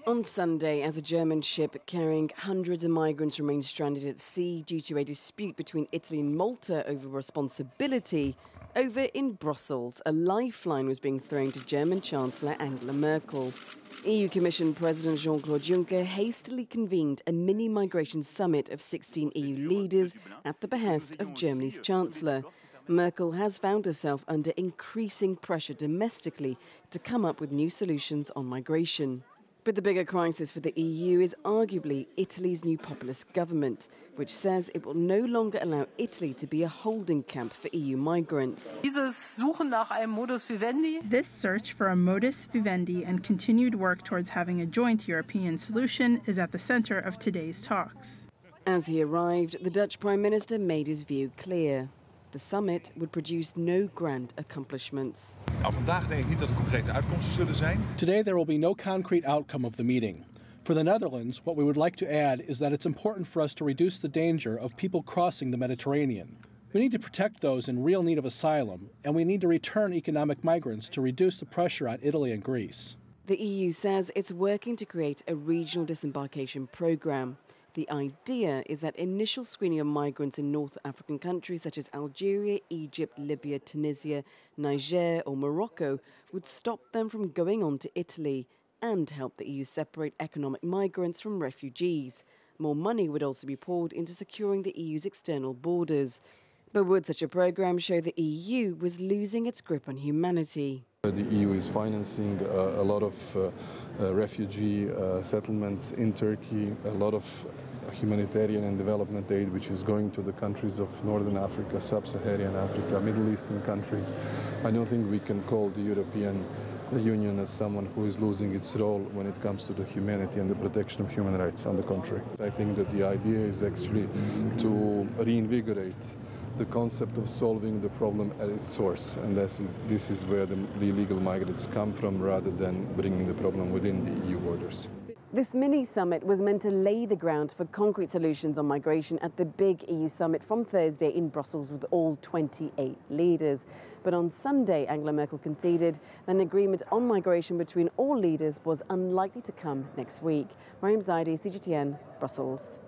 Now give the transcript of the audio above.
On Sunday, as a German ship carrying hundreds of migrants remained stranded at sea due to a dispute between Italy and Malta over responsibility, over in Brussels, a lifeline was being thrown to German Chancellor Angela Merkel. EU Commission President Jean-Claude Juncker hastily convened a mini-migration summit of 16 EU leaders at the behest of Germany's Chancellor. Merkel has found herself under increasing pressure domestically to come up with new solutions on migration. But the bigger crisis for the EU is arguably Italy's new populist government, which says it will no longer allow Italy to be a holding camp for EU migrants. This search for a modus vivendi and continued work towards having a joint European solution is at the center of today's talks. As he arrived, the Dutch Prime Minister made his view clear. The summit would produce no grand accomplishments. Today there will be no concrete outcome of the meeting. For the Netherlands, what we would like to add is that it's important for us to reduce the danger of people crossing the Mediterranean. We need to protect those in real need of asylum, and we need to return economic migrants to reduce the pressure on Italy and Greece. The EU says it's working to create a regional disembarkation programme. The idea is that initial screening of migrants in North African countries such as Algeria, Egypt, Libya, Tunisia, Niger or Morocco would stop them from going on to Italy and help the EU separate economic migrants from refugees. More money would also be poured into securing the EU's external borders. But would such a programme show the EU was losing its grip on humanity? The EU is financing a lot of refugee settlements in Turkey, a lot of humanitarian and development aid which is going to the countries of Northern Africa, Sub-Saharan Africa, Middle Eastern countries. I don't think we can call the European Union as someone who is losing its role when it comes to the humanity and the protection of human rights. On the contrary, I think that the idea is actually to reinvigorate the concept of solving the problem at its source, and this is where the illegal migrants come from, rather than bringing the problem within the EU borders. This mini-summit was meant to lay the ground for concrete solutions on migration at the big EU summit from Thursday in Brussels with all 28 leaders. But on Sunday, Angela Merkel conceded that an agreement on migration between all leaders was unlikely to come next week. Mariam Zaidi, CGTN, Brussels.